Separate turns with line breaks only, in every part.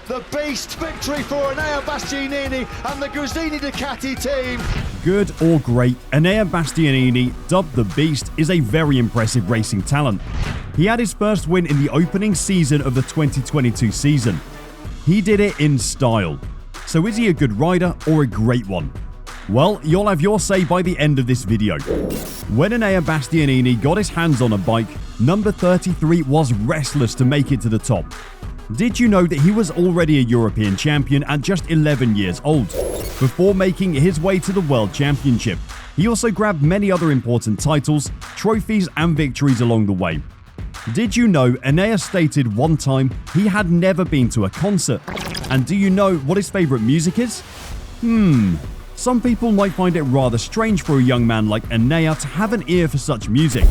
the Beast. Victory for Enea Bastianini and the Gresini Ducati team.
Good or great, Enea Bastianini, dubbed the Beast, is a very impressive racing talent. He had his first win in the opening season of the 2022 season. He did it in style. So is he a good rider or a great one? Well, you'll have your say by the end of this video. When Enea Bastianini got his hands on a bike, number 33 was restless to make it to the top. Did you know that he was already a European champion at just 11 years old, before making his way to the World Championship? He also grabbed many other important titles, trophies and victories along the way. Did you know Enea stated one time he had never been to a concert? And do you know what his favourite music is? Some people might find it rather strange for a young man like Enea to have an ear for such music.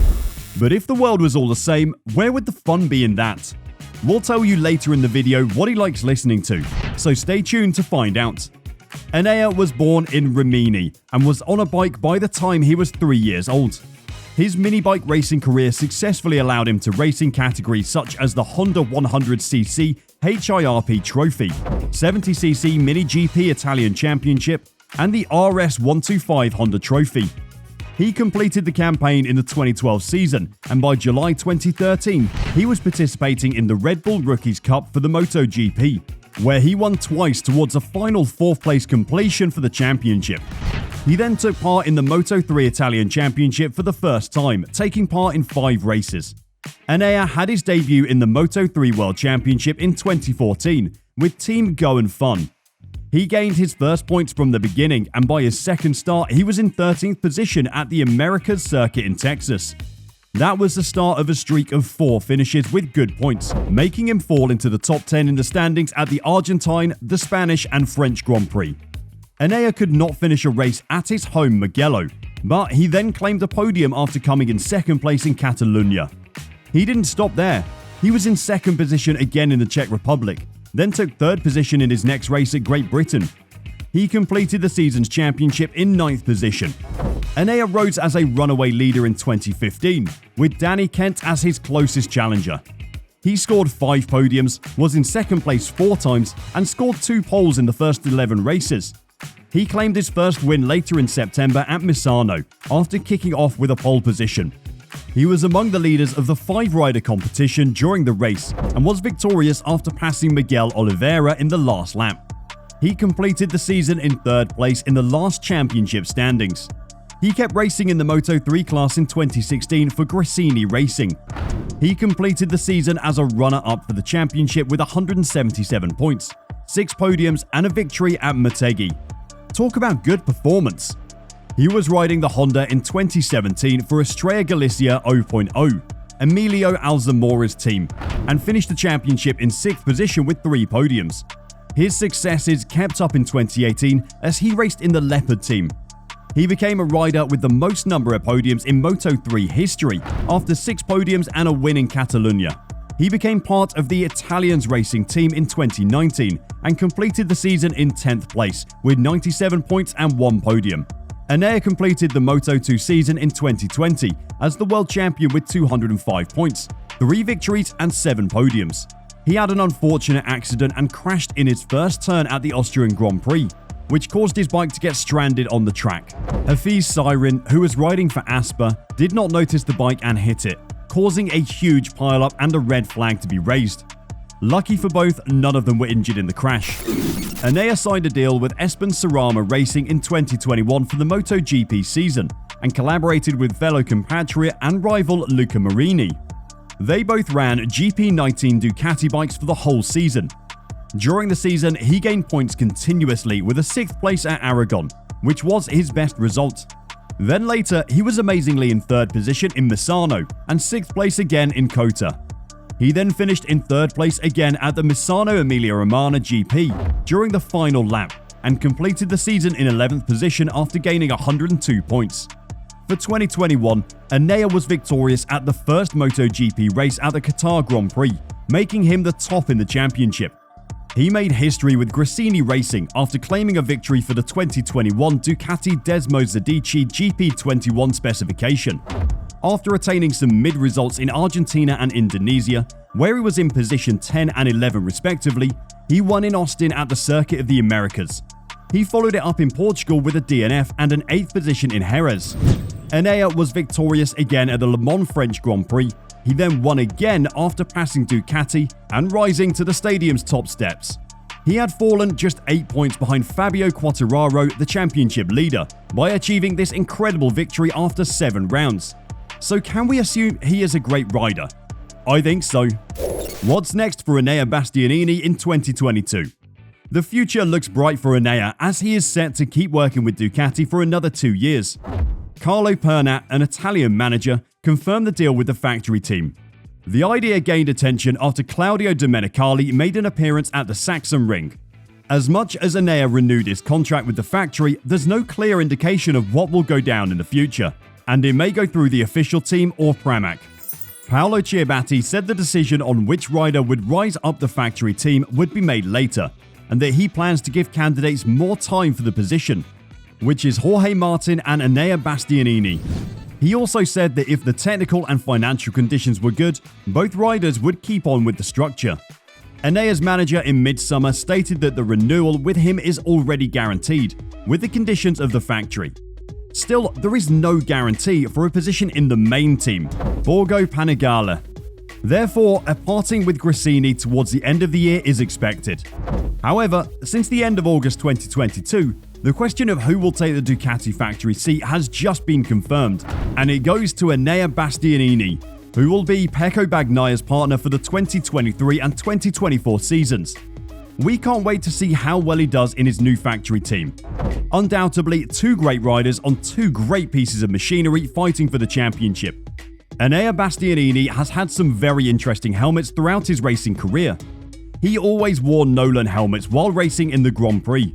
But if the world was all the same, where would the fun be in that? We'll tell you later in the video what he likes listening to, so stay tuned to find out. Enea was born in Rimini and was on a bike by the time he was 3 years old. His mini bike racing career successfully allowed him to race in categories such as the Honda 100cc HIRP Trophy, 70cc Mini GP Italian Championship, and the RS 125 Honda Trophy. He completed the campaign in the 2012 season, and by July 2013, he was participating in the Red Bull Rookies Cup for the MotoGP, where he won twice towards a final 4th place completion for the championship. He then took part in the Moto3 Italian Championship for the first time, taking part in 5 races. Enea had his debut in the Moto3 World Championship in 2014 with Team Go and Fun. He gained his first points from the beginning, and by his second start, he was in 13th position at the Americas circuit in Texas. That was the start of a streak of 4 finishes with good points, making him fall into the top 10 in the standings at the Argentine, the Spanish and French Grand Prix. Enea could not finish a race at his home Mugello, but he then claimed a podium after coming in second place in Catalunya. He didn't stop there. He was in second position again in the Czech Republic, then took third position in his next race at Great Britain. He completed the season's championship in 9th position. Enea rose as a runaway leader in 2015, with Danny Kent as his closest challenger. He scored 5 podiums, was in second place 4 times, and scored 2 poles in the first 11 races. He claimed his first win later in September at Misano, after kicking off with a pole position. He was among the leaders of the 5-rider competition during the race and was victorious after passing Miguel Oliveira in the last lap. He completed the season in 3rd place in the last championship standings. He kept racing in the Moto3 class in 2016 for Gresini Racing. He completed the season as a runner-up for the championship with 177 points, 6 podiums and a victory at Motegi. Talk about good performance. He was riding the Honda in 2017 for Estrella Galicia 0.0, Emilio Alzamora's team, and finished the championship in 6th position with 3 podiums. His successes kept up in 2018 as he raced in the Leopard team. He became a rider with the most number of podiums in Moto3 history after 6 podiums and a win in Catalunya. He became part of the Italians racing team in 2019 and completed the season in 10th place with 97 points and 1 podium. Enea completed the Moto2 season in 2020 as the world champion with 205 points, 3 victories and 7 podiums. He had an unfortunate accident and crashed in his first turn at the Austrian Grand Prix, which caused his bike to get stranded on the track. Hafiz Siren, who was riding for Asper, did not notice the bike and hit it, causing a huge pileup and a red flag to be raised. Lucky for both, none of them were injured in the crash. Enea signed a deal with Espen Sarama Racing in 2021 for the MotoGP season and collaborated with fellow compatriot and rival Luca Marini. They both ran GP19 Ducati bikes for the whole season. During the season, he gained points continuously with a 6th place at Aragon, which was his best result. Then later, he was amazingly in 3rd position in Misano and 6th place again in Kota. He then finished in 3rd place again at the Misano Emilia-Romagna GP during the final lap and completed the season in 11th position after gaining 102 points. For 2021, Enea was victorious at the first MotoGP race at the Qatar Grand Prix, making him the top in the championship. He made history with Gresini Racing after claiming a victory for the 2021 Ducati Desmo Zadici GP21 specification. After attaining some mid results in Argentina and Indonesia, where he was in position 10 and 11 respectively, he won in Austin at the Circuit of the Americas. He followed it up in Portugal with a DNF and an 8th position in Jerez. Enea was victorious again at the Le Mans French Grand Prix. He then won again after passing Ducati and rising to the stadium's top steps. He had fallen just 8 points behind Fabio Quartararo, the championship leader, by achieving this incredible victory after 7 rounds. So can we assume he is a great rider? I think so. What's next for Enea Bastianini in 2022? The future looks bright for Enea as he is set to keep working with Ducati for another 2 years. Carlo Pernat, an Italian manager, confirmed the deal with the factory team. The idea gained attention after Claudio Domenicali made an appearance at the Saxon Ring. As much as Enea renewed his contract with the factory, there's no clear indication of what will go down in the future, and it may go through the official team or Pramac. Paolo Ciabatti said the decision on which rider would rise up the factory team would be made later, and that he plans to give candidates more time for the position, which is Jorge Martin and Enea Bastianini. He also said that if the technical and financial conditions were good, both riders would keep on with the structure. Enea's manager in midsummer stated that the renewal with him is already guaranteed, with the conditions of the factory. Still, there is no guarantee for a position in the main team, Borgo Panigale. Therefore, a parting with Gresini towards the end of the year is expected. However, since the end of August 2022, the question of who will take the Ducati factory seat has just been confirmed, and it goes to Enea Bastianini, who will be Pecco Bagnaia's partner for the 2023 and 2024 seasons. We can't wait to see how well he does in his new factory team. Undoubtedly, 2 great riders on 2 great pieces of machinery fighting for the championship. Enea Bastianini has had some very interesting helmets throughout his racing career. He always wore Nolan helmets while racing in the Grand Prix.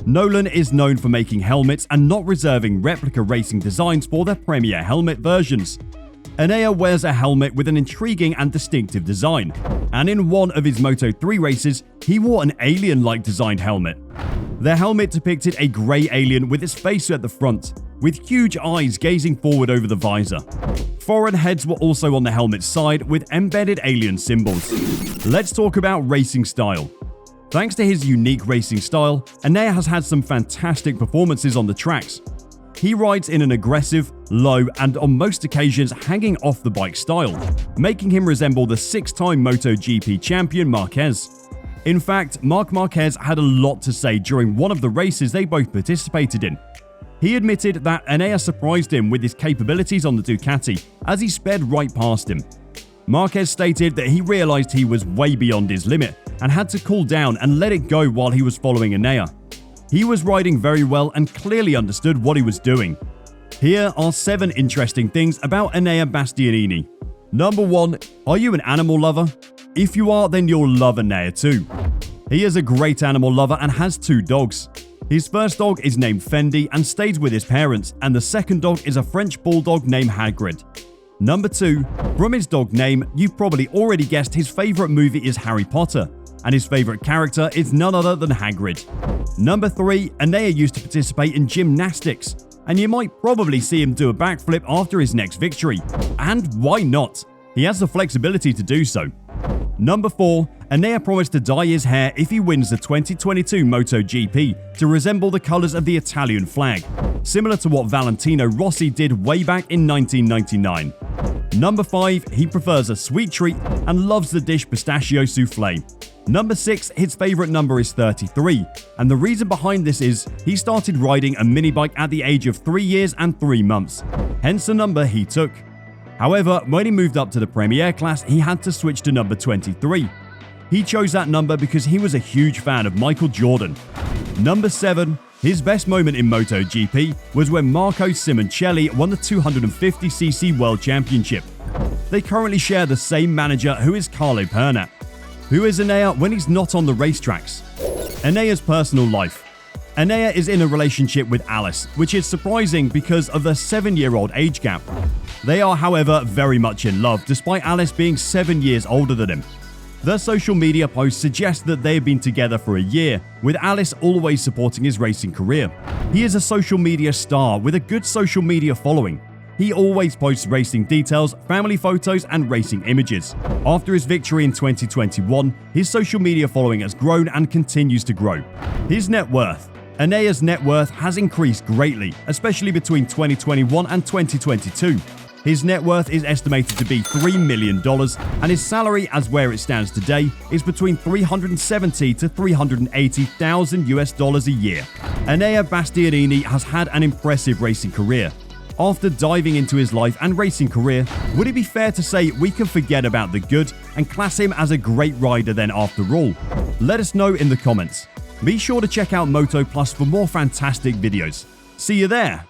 Nolan is known for making helmets and not reserving replica racing designs for their Premier helmet versions. Enea wears a helmet with an intriguing and distinctive design, and in one of his Moto3 races, he wore an alien-like designed helmet. The helmet depicted a grey alien with his face at the front, with huge eyes gazing forward over the visor. Foreign heads were also on the helmet's side with embedded alien symbols. Let's talk about racing style. Thanks to his unique racing style, Enea has had some fantastic performances on the tracks. He rides in an aggressive, low, and on most occasions hanging off the bike style, making him resemble the 6-time MotoGP champion Marquez. In fact, Marc Marquez had a lot to say during one of the races they both participated in. He admitted that Enea surprised him with his capabilities on the Ducati as he sped right past him. Marquez stated that he realized he was way beyond his limit and had to cool down and let it go while he was following Enea. He was riding very well and clearly understood what he was doing. Here are 7 interesting things about Enea Bastianini. Number 1. Are you an animal lover? If you are, then you'll love Enea too. He is a great animal lover and has 2 dogs. His first dog is named Fendi and stays with his parents, and the second dog is a French bulldog named Hagrid. Number 2. From his dog name, you've probably already guessed his favorite movie is Harry Potter, and his favorite character is none other than Hagrid. Number 3. Enea used to participate in gymnastics, and you might probably see him do a backflip after his next victory. And why not? He has the flexibility to do so. Number 4. Enea promised to dye his hair if he wins the 2022 MotoGP to resemble the colours of the Italian flag, similar to what Valentino Rossi did way back in 1999. Number 5. He prefers a sweet treat and loves the dish pistachio soufflé. Number 6. His favourite number is 33, and the reason behind this is he started riding a mini bike at the age of 3 years and 3 months, hence the number he took. However, when he moved up to the Premier class, he had to switch to number 23. He chose that number because he was a huge fan of Michael Jordan. Number 7. His best moment in MotoGP was when Marco Simoncelli won the 250cc World Championship. They currently share the same manager, who is Carlo Pernat. Who is Enea when he's not on the racetracks? Enea's personal life. Enea is in a relationship with Alice, which is surprising because of their 7-year-old age gap. They are, however, very much in love, despite Alice being 7 years older than him. Their social media posts suggest that they have been together for a year, with Alice always supporting his racing career. He is a social media star with a good social media following. He always posts racing details, family photos, and racing images. After his victory in 2021, his social media following has grown and continues to grow. His net worth. Enea's net worth has increased greatly, especially between 2021 and 2022. His net worth is estimated to be $3 million, and his salary, as where it stands today, is between $370,000 to $380,000 US a year. Enea Bastianini has had an impressive racing career. After diving into his life and racing career, would it be fair to say we can forget about the good and class him as a great rider then after all? Let us know in the comments. Be sure to check out Moto Plus for more fantastic videos. See you there!